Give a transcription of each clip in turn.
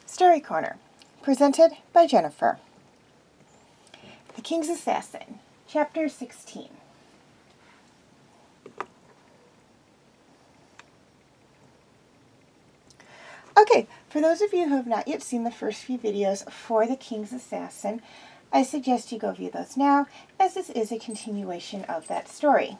Story Corner, presented by Jennifer. The King's Assassin, Chapter 16. Okay, for those of you who have not yet seen the first few videos for The King's Assassin, I suggest you go view those now, as this is a continuation of that story.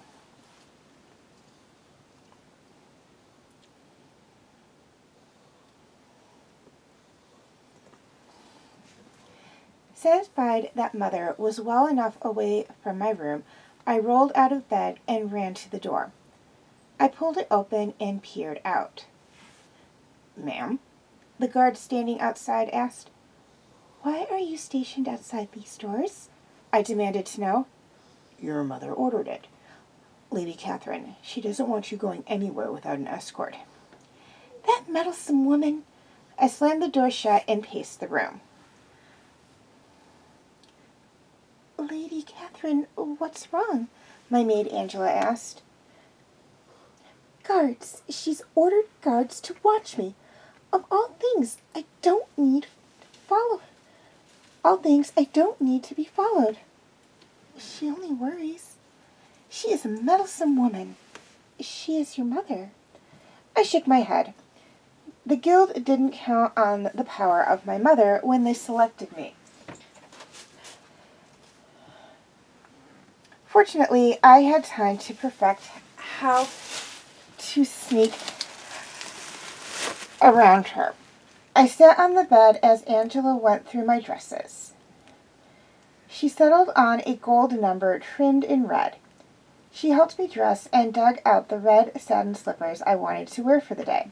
Satisfied that Mother was well enough away from my room, I rolled out of bed and ran to the door. I pulled it open and peered out. "Ma'am?" the guard standing outside asked. "Why are you stationed outside these doors?" I demanded to know. "Your mother ordered it. Lady Catherine, she doesn't want you going anywhere without an escort." "That meddlesome woman!" I slammed the door shut and paced the room. "Lady Catherine, what's wrong?" my maid Angela asked. "Guards. She's ordered guards to watch me. Of all things, I don't need to be followed. She only worries. She is a meddlesome woman. She is your mother." I shook my head. The guild didn't count on the power of my mother when they selected me. Fortunately, I had time to perfect how to sneak around her. I sat on the bed as Angela went through my dresses. She settled on a gold number trimmed in red. She helped me dress and dug out the red satin slippers I wanted to wear for the day.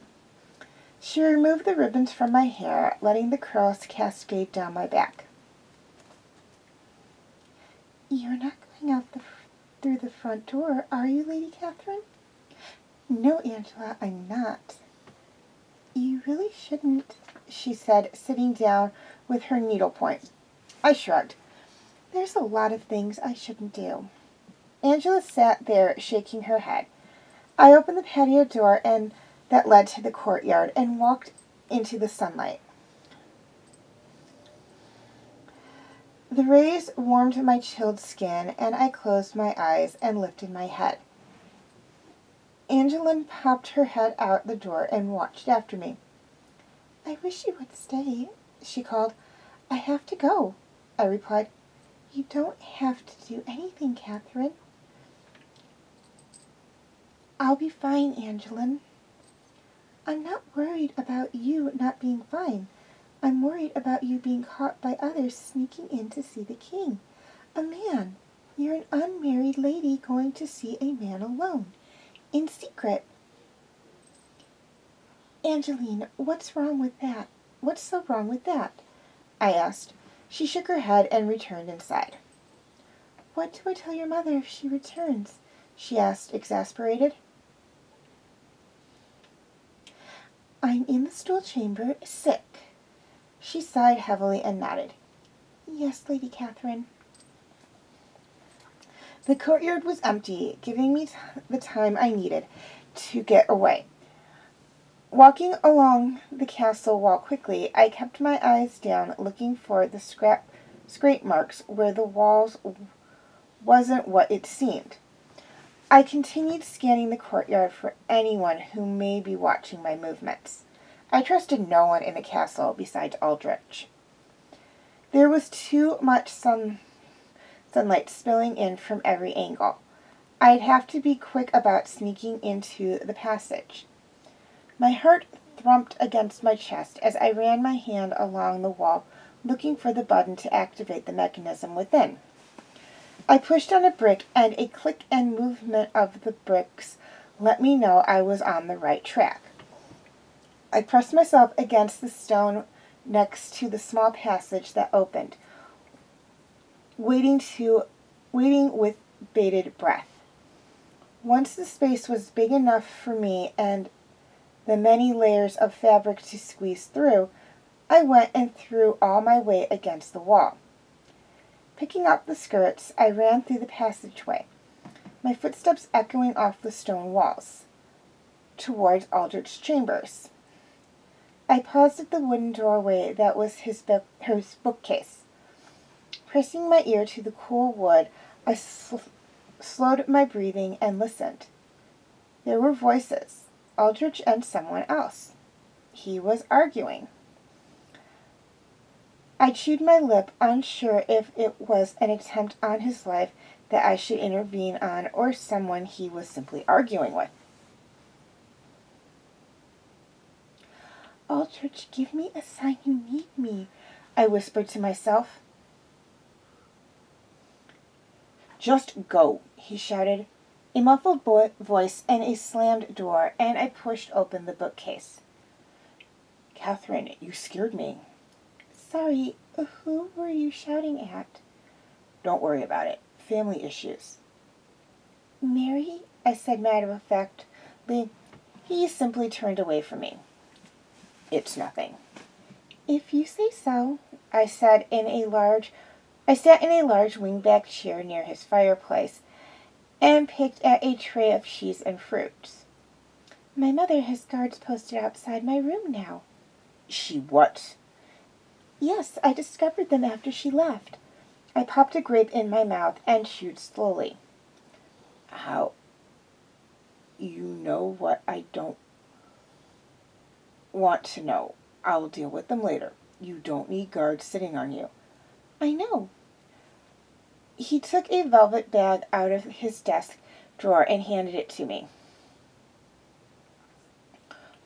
She removed the ribbons from my hair, letting the curls cascade down my back. "You're not going out through the front door, are you, Lady Catherine?" "No, Angela, I'm not." "You really shouldn't," she said, sitting down with her needlepoint. I shrugged. "There's a lot of things I shouldn't do." Angela sat there, shaking her head. I opened the patio door that led to the courtyard and walked into the sunlight. The rays warmed my chilled skin, and I closed my eyes and lifted my head. Angela popped her head out the door and watched after me. "I wish you would stay," she called. "I have to go," I replied. "You don't have to do anything, Catherine." "I'll be fine, Angeline." "I'm not worried about you not being fine. I'm worried about you being caught by others sneaking in to see the king. A man. You're an unmarried lady going to see a man alone. In secret." "Angeline, what's wrong with that? What's so wrong with that?" I asked. She shook her head and returned inside. "What do I tell your mother if she returns?" she asked, exasperated. "I'm in the stool chamber, sick." She sighed heavily and nodded. "Yes, Lady Catherine." The courtyard was empty, giving me the time I needed to get away. Walking along the castle wall quickly, I kept my eyes down, looking for the scrape marks where the walls wasn't what it seemed. I continued scanning the courtyard for anyone who may be watching my movements. I trusted no one in the castle besides Aldrich. There was too much sunlight spilling in from every angle. I'd have to be quick about sneaking into the passage. My heart thumped against my chest as I ran my hand along the wall, looking for the button to activate the mechanism within. I pushed on a brick, and a click and movement of the bricks let me know I was on the right track. I pressed myself against the stone next to the small passage that opened, waiting with bated breath. Once the space was big enough for me and the many layers of fabric to squeeze through, I went and threw all my weight against the wall. Picking up the skirts, I ran through the passageway, my footsteps echoing off the stone walls, towards Aldrich's chambers. I paused at the wooden doorway that was his bookcase. Pressing my ear to the cool wood, I slowed my breathing and listened. There were voices, Aldrich and someone else. He was arguing. I chewed my lip, unsure if it was an attempt on his life that I should intervene on or someone he was simply arguing with. Aldrich, give me a sign you need me, I whispered to myself. Just go, he shouted. A muffled voice and a slammed door, and I pushed open the bookcase. Catherine, you scared me. Sorry, who were you shouting at? Don't worry about it. Family issues. Mary? I said matter-of-factly. He simply turned away from me. It's nothing. If you say so, I sat in a large wingback chair near his fireplace and picked at a tray of cheese and fruits. My mother has guards posted outside my room now. She what? Yes, I discovered them after she left. I popped a grape in my mouth and chewed slowly. How? You know what I don't want to know. I'll deal with them later. You don't need guards sitting on you. I know. He took a velvet bag out of his desk drawer and handed it to me.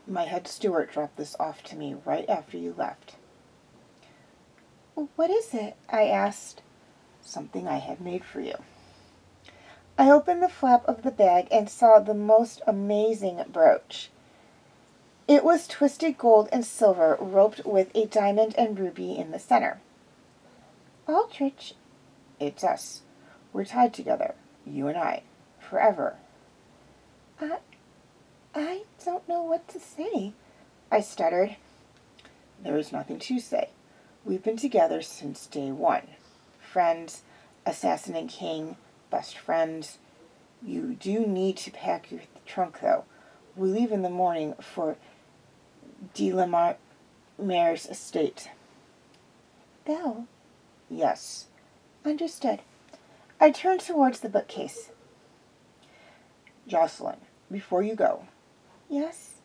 My head steward dropped this off to me right after you left. What is it? I asked. Something I have made for you. I opened the flap of the bag and saw the most amazing brooch. It was twisted gold and silver, roped with a diamond and ruby in the center. Aldrich. It's us. We're tied together, you and I, forever. I don't know what to say, I stuttered. There is nothing to say. We've been together since day one. Friends, assassin and king, best friends. You do need to pack your trunk, though. We leave in the morning for de la Mare's estate. Belle? Yes. Understood. I turned towards the bookcase. Jocelyn, before you go. Yes?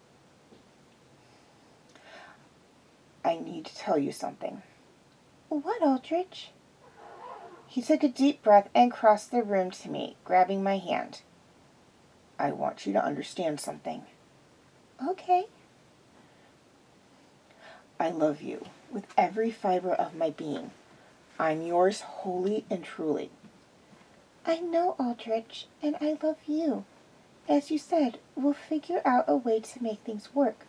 I need to tell you something. What, Aldrich? He took a deep breath and crossed the room to me, grabbing my hand. I want you to understand something. Okay. I love you with every fiber of my being. I'm yours wholly and truly. I know, Aldrich, and I love you. As you said, we'll figure out a way to make things work.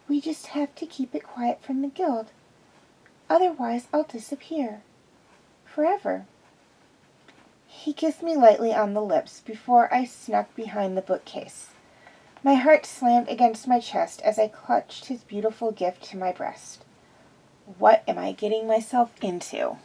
We just have to keep it quiet from the guild. Otherwise, I'll disappear. Forever. He kissed me lightly on the lips before I snuck behind the bookcase. My heart slammed against my chest as I clutched his beautiful gift to my breast. What am I getting myself into?